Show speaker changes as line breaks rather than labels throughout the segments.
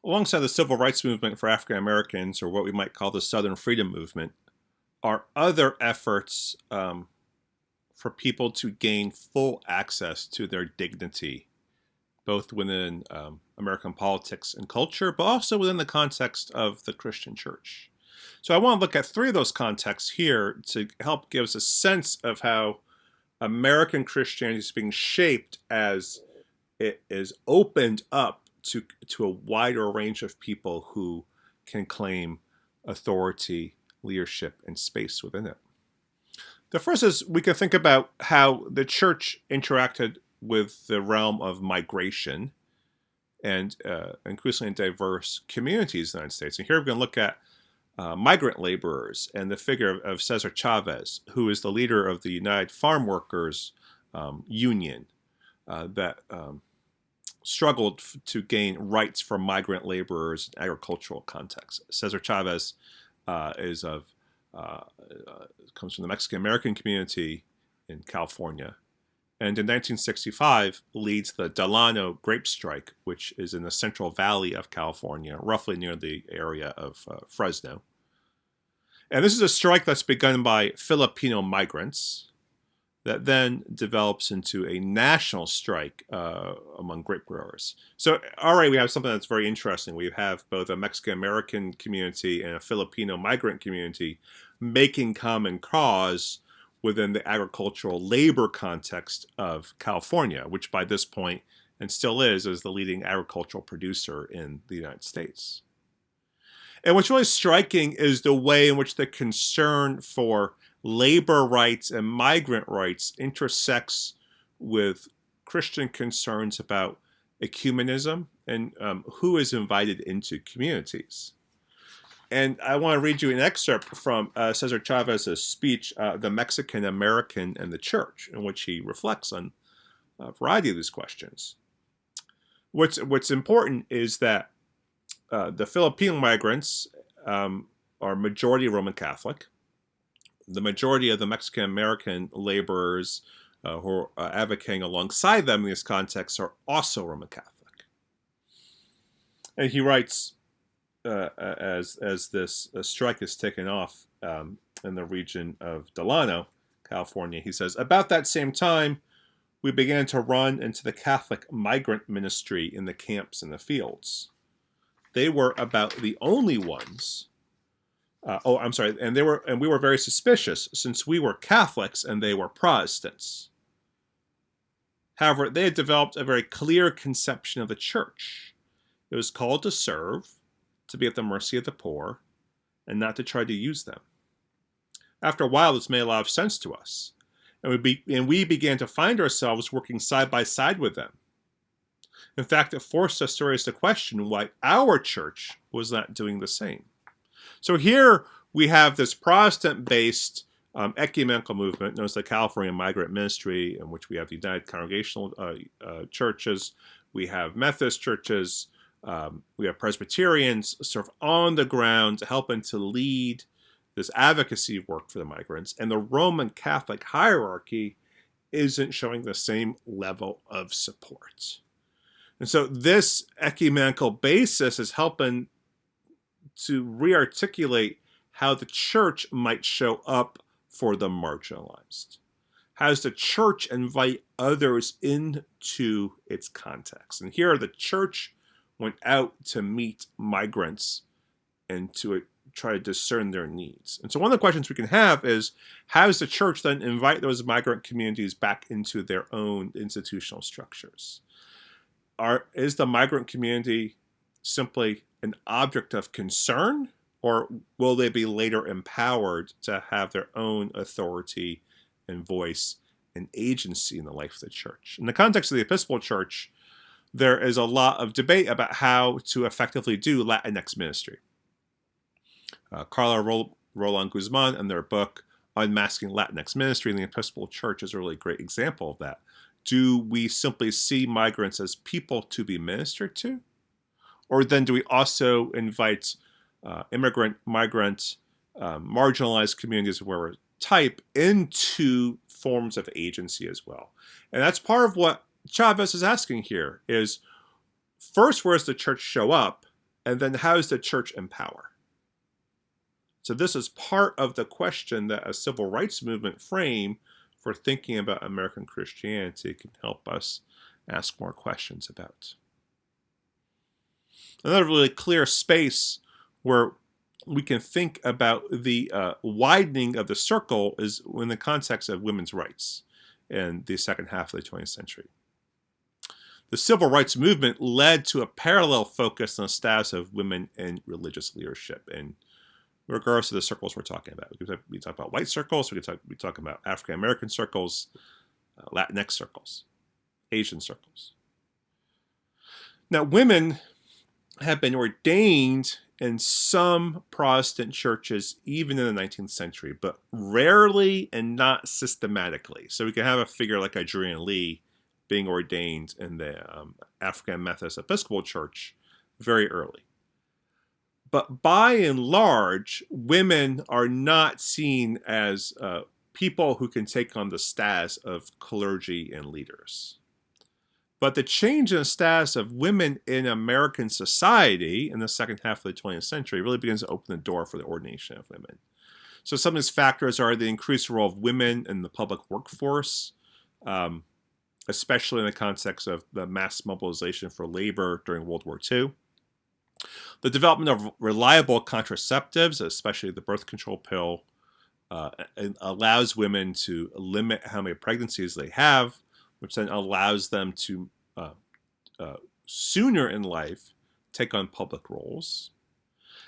Alongside the civil rights movement for African Americans, or what we might call the Southern Freedom Movement, are other efforts for people to gain full access to their dignity, both within American politics and culture, but also within the context of the Christian church. So I want to look at three of those contexts here to help give us a sense of how American Christianity is being shaped as it is opened up to a wider range of people who can claim authority, leadership, and space within it. The first is we can think about how the church interacted with the realm of migration and increasingly diverse communities in the United States. And here we're going to look at migrant laborers and the figure of Cesar Chavez, who is the leader of the United Farm Workers Union that struggled to gain rights for migrant laborers in agricultural contexts. Cesar Chavez is of comes from the Mexican American community in California, and in 1965 leads the Delano grape strike, which is in the Central Valley of California, roughly near the area of Fresno. And this is a strike that's begun by Filipino migrants that then develops into a national strike among grape growers. So already we have something that's very interesting. We have both a Mexican-American community and a Filipino migrant community making common cause within the agricultural labor context of California, which by this point, and still is the leading agricultural producer in the United States. And what's really striking is the way in which the concern for labor rights and migrant rights intersects with Christian concerns about ecumenism and who is invited into communities. And I want to read you an excerpt from Cesar Chavez's speech, The Mexican American and the Church, in which he reflects on a variety of these questions. What's important is that the Filipino migrants are majority Roman Catholic. The majority of the Mexican-American laborers who are advocating alongside them in this context are also Roman Catholic. And he writes, as this strike is taken off in the region of Delano, California, he says, about that same time, we began to run into the Catholic migrant ministry in the camps and the fields. They were about the only ones. And we were very suspicious, since we were Catholics and they were Protestants. However, they had developed a very clear conception of the church. It was called to serve, to be at the mercy of the poor, and not to try to use them. After a while, this made a lot of sense to us, and we began to find ourselves working side by side with them. In fact, it forced us to raise the question why our church was not doing the same. So here we have this Protestant-based ecumenical movement known as the California Migrant Ministry, in which we have the United Congregational churches, we have Methodist churches, we have Presbyterians sort of on the ground helping to lead this advocacy work for the migrants, and the Roman Catholic hierarchy isn't showing the same level of support. And so this ecumenical basis is helping to re-articulate how the church might show up for the marginalized. How does the church invite others into its context? And here the church went out to meet migrants and to try to discern their needs. And so one of the questions we can have is, how does the church then invite those migrant communities back into their own institutional structures? Is the migrant community simply an object of concern, or will they be later empowered to have their own authority and voice and agency in the life of the church? In the context of the Episcopal Church, there is a lot of debate about how to effectively do Latinx ministry. Carla Roland Guzman, in their book, Unmasking Latinx Ministry in the Episcopal Church, is a really great example of that. Do we simply see migrants as people to be ministered to? Or then do we also invite immigrant, migrant, marginalized communities of whatever type into forms of agency as well? And that's part of what Chavez is asking here is, first, where does the church show up? And then how does the church empower? So this is part of the question that a civil rights movement frame for thinking about American Christianity can help us ask more questions about. Another really clear space where we can think about the widening of the circle is in the context of women's rights in the second half of the 20th century. The civil rights movement led to a parallel focus on the status of women in religious leadership, and regardless of the circles we're talking about. We talk about white circles, we talk about African American circles, Latinx circles, Asian circles. Now, women have been ordained in some Protestant churches, even in the 19th century, but rarely and not systematically. So we can have a figure like Adrienne Lee being ordained in the African Methodist Episcopal Church very early. But by and large, women are not seen as people who can take on the status of clergy and leaders. But the change in the status of women in American society in the second half of the 20th century really begins to open the door for the ordination of women. So some of these factors are the increased role of women in the public workforce, especially in the context of the mass mobilization for labor during World War II. The development of reliable contraceptives, especially the birth control pill, allows women to limit how many pregnancies they have, which then allows them to sooner in life take on public roles.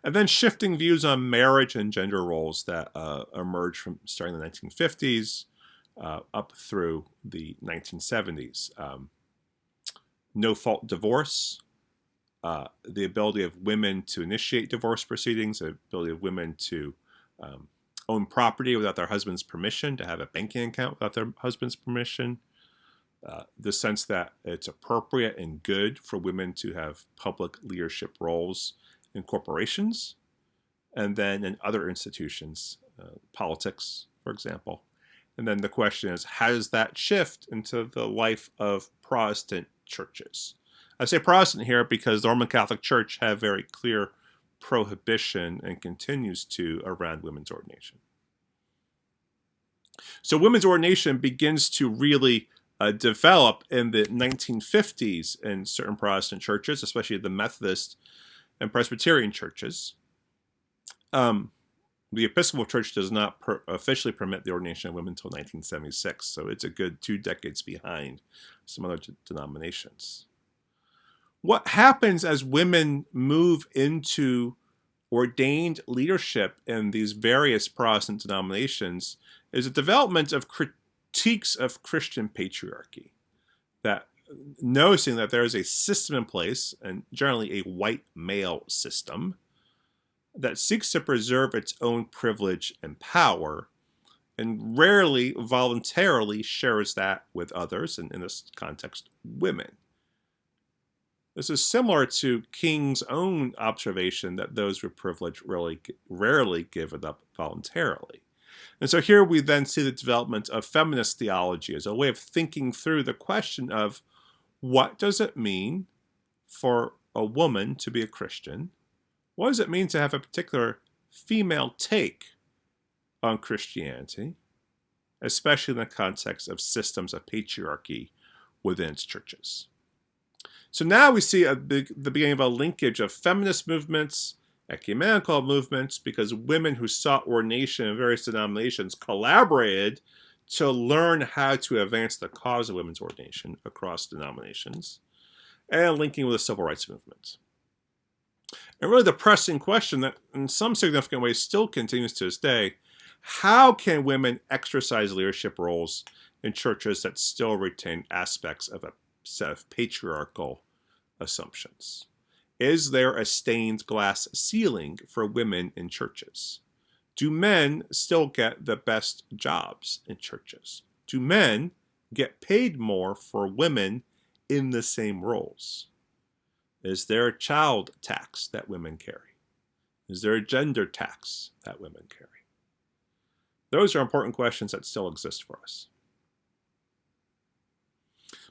And then shifting views on marriage and gender roles that emerged from starting in the 1950s up through the 1970s. No-fault divorce, the ability of women to initiate divorce proceedings, the ability of women to own property without their husband's permission, to have a banking account without their husband's permission, the sense that it's appropriate and good for women to have public leadership roles in corporations, and then in other institutions, politics, for example. And then the question is, how does that shift into the life of Protestant churches? I say Protestant here because the Roman Catholic Church have very clear prohibition and continues to around women's ordination. So women's ordination begins to really develop in the 1950s in certain Protestant churches, especially the Methodist and Presbyterian churches. The Episcopal Church does not officially permit the ordination of women until 1976, so it's a good 2 decades behind some other denominations. What happens as women move into ordained leadership in these various Protestant denominations is a development of critiques of Christian patriarchy, that noticing that there is a system in place, and generally a white male system, that seeks to preserve its own privilege and power, and rarely voluntarily shares that with others, and in this context, women. This is similar to King's own observation that those with privilege rarely give it up voluntarily. And so here we then see the development of feminist theology as a way of thinking through the question of what does it mean for a woman to be a Christian? What does it mean to have a particular female take on Christianity, especially in the context of systems of patriarchy within its churches? So now we see the beginning of a linkage of feminist movements, ecumenical movements, because women who sought ordination in various denominations collaborated to learn how to advance the cause of women's ordination across denominations, and linking with the civil rights movement. And really the pressing question that in some significant ways still continues to this day, how can women exercise leadership roles in churches that still retain aspects of a set of patriarchal assumptions? Is there a stained glass ceiling for women in churches? Do men still get the best jobs in churches? Do men get paid more for women in the same roles? Is there a child tax that women carry? Is there a gender tax that women carry? Those are important questions that still exist for us.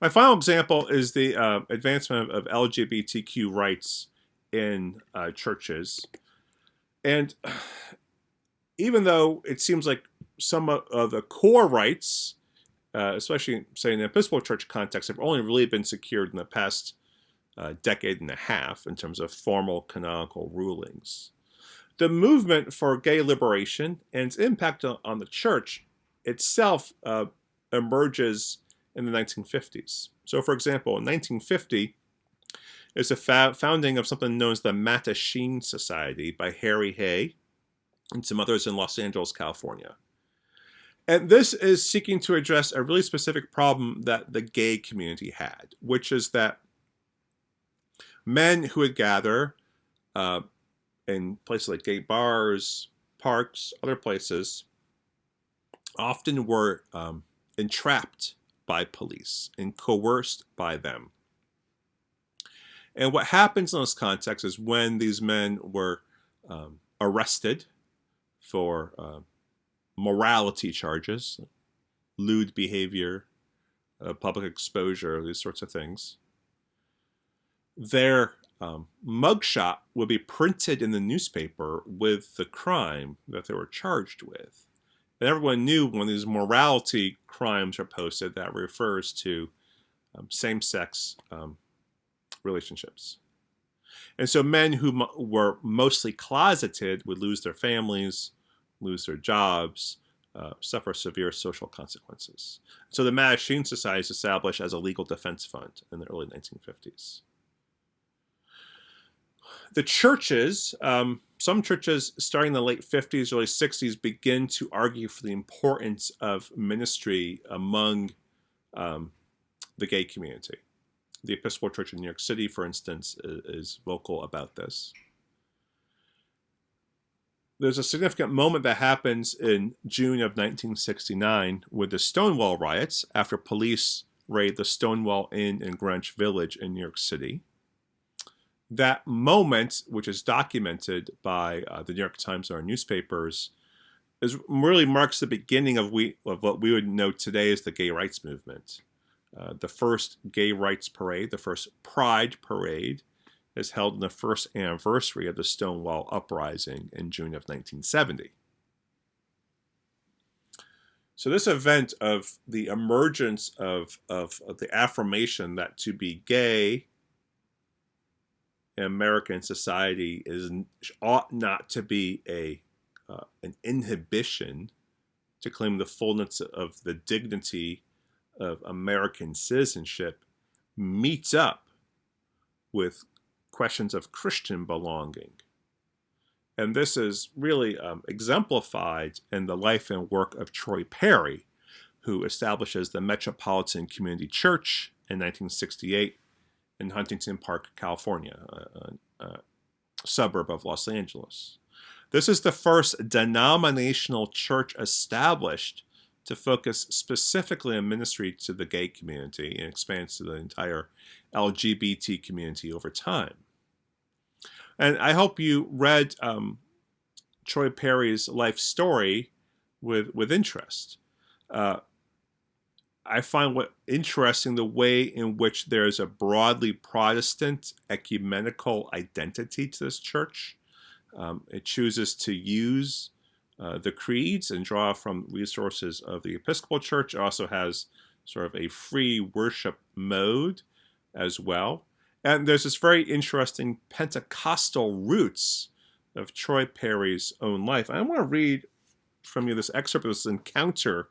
My final example is the advancement of LGBTQ rights in churches. And even though it seems like some of the core rights, especially, say, in the Episcopal Church context, have only really been secured in the past decade and a half in terms of formal canonical rulings, the movement for gay liberation and its impact on the church itself emerges in the 1950s. So, for example, in 1950, there's a founding of something known as the Mattachine Society by Harry Hay and some others in Los Angeles, California. And this is seeking to address a really specific problem that the gay community had, which is that men who would gather in places like gay bars, parks, other places, often were entrapped by police and coerced by them. And what happens in this context is when these men were arrested for morality charges, lewd behavior, public exposure, these sorts of things, their mugshot would be printed in the newspaper with the crime that they were charged with. And everyone knew when these morality crimes are posted, that refers to same-sex relationships. And so men who were mostly closeted would lose their families, lose their jobs, suffer severe social consequences. So the Mattachine Society is established as a legal defense fund in the early 1950s. The churches, some churches starting in the late 50s, early 60s, begin to argue for the importance of ministry among the gay community. The Episcopal Church in New York City, for instance, is vocal about this. There's a significant moment that happens in June of 1969 with the Stonewall riots after police raid the Stonewall Inn in Greenwich Village in New York City. That moment, which is documented by the New York Times and our newspapers, really marks the beginning of what we would know today as the gay rights movement. The first gay rights parade, the first Pride parade, is held on the first anniversary of the Stonewall Uprising in June of 1970. So this event of the emergence of the affirmation that to be gay in American society ought not to be an inhibition to claim the fullness of the dignity of American citizenship meets up with questions of Christian belonging. And this is really exemplified in the life and work of Troy Perry, who establishes the Metropolitan Community Church in 1968 in Huntington Park, California, a suburb of Los Angeles. This is the first denominational church established to focus specifically on ministry to the gay community and expands to the entire LGBT community over time. And I hope you read Troy Perry's life story with interest. I find interesting the way in which there's a broadly Protestant ecumenical identity to this church. It chooses to use the creeds and draw from resources of the Episcopal Church. It also has sort of a free worship mode as well. And there's this very interesting Pentecostal roots of Troy Perry's own life. I want to read from you this excerpt of this encounter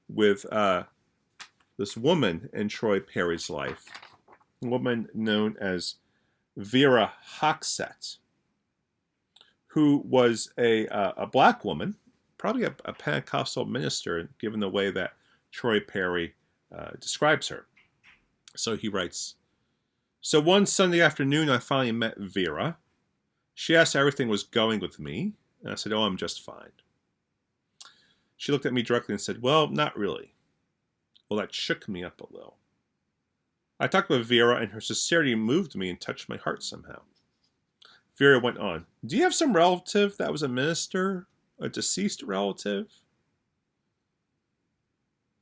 with this woman in Troy Perry's life, a woman known as Vera Hoxett, who was a black woman, probably a Pentecostal minister, given the way that Troy Perry describes her. So he writes, "So one Sunday afternoon, I finally met Vera. She asked how everything was going with me, and I said, 'Oh, I'm just fine.' She looked at me directly and said, 'Well, not really.' Well, that shook me up a little. I talked with Vera, and her sincerity moved me and touched my heart somehow. Vera went on, 'Do you have some relative that was a minister, a deceased relative?'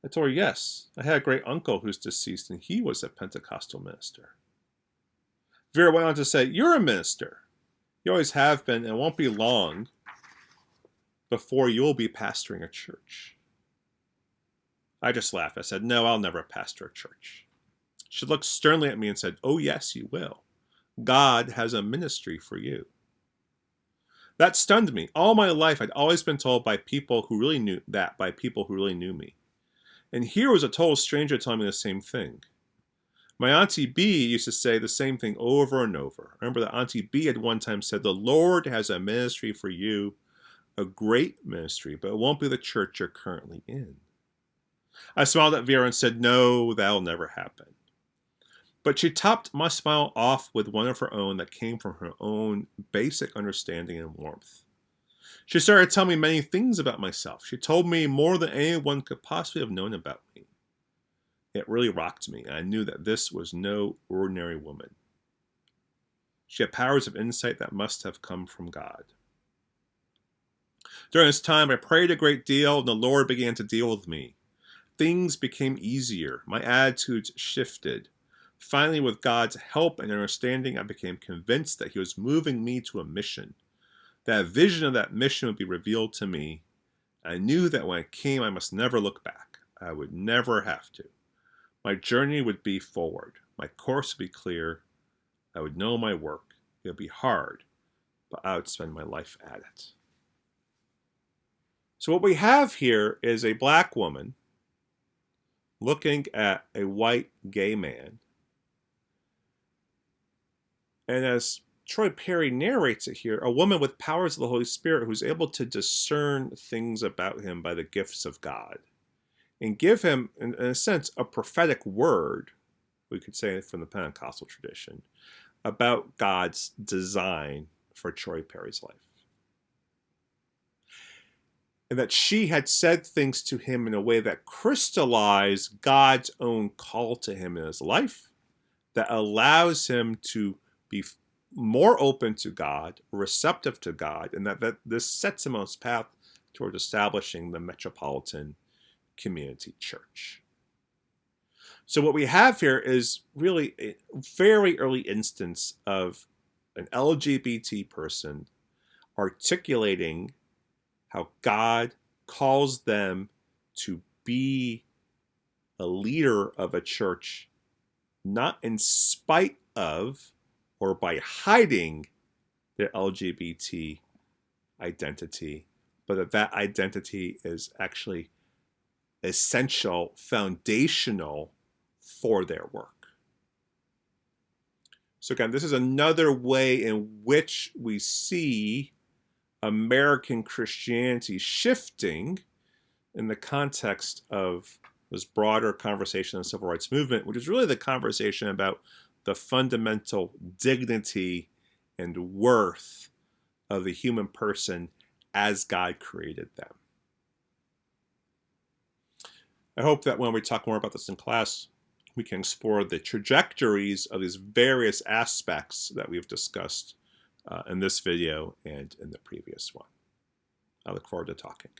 I told her, 'Yes, I had a great uncle who's deceased, and he was a Pentecostal minister.' Vera went on to say, 'You're a minister. You always have been, and it won't be long before you'll be pastoring a church. I just laughed. I said, no, I'll never pastor a church. She looked sternly at me and said, oh, yes, you will. God has a ministry for you. That stunned me. All my life, I'd always been told by people who really knew that, by people who really knew me. And here was a total stranger telling me the same thing. My Auntie B used to say the same thing over and over. I remember that Auntie B had one time said, the Lord has a ministry for you, a great ministry, but it won't be the church you're currently in. I smiled at Vera and said, no, that'll never happen. But she topped my smile off with one of her own that came from her own basic understanding and warmth. She started telling me many things about myself. She told me more than anyone could possibly have known about me. It really rocked me, and I knew that this was no ordinary woman. She had powers of insight that must have come from God. During this time, I prayed a great deal, and the Lord began to deal with me. Things became easier. My attitudes shifted. Finally, with God's help and understanding, I became convinced that He was moving me to a mission. That vision of that mission would be revealed to me. I knew that when it came, I must never look back. I would never have to. My journey would be forward. My course would be clear. I would know my work. It would be hard, but I would spend my life at it. So what we have here is a black woman looking at a white gay man. And as Troy Perry narrates it here, a woman with powers of the Holy Spirit who's able to discern things about him by the gifts of God and give him, in a sense, a prophetic word, we could say from the Pentecostal tradition, about God's design for Troy Perry's life. And that she had said things to him in a way that crystallized God's own call to him in his life, that allows him to be more open to God, receptive to God, and that this sets him on his path toward establishing the Metropolitan Community Church. So what we have here is really a very early instance of an LGBT person articulating how God calls them to be a leader of a church, not in spite of or by hiding their LGBT identity, but that identity is actually essential, foundational for their work. So again, this is another way in which we see American Christianity shifting in the context of this broader conversation on the civil rights movement, which is really the conversation about the fundamental dignity and worth of the human person as God created them. I hope that when we talk more about this in class, we can explore the trajectories of these various aspects that we've discussed in this video and in the previous one. I look forward to talking.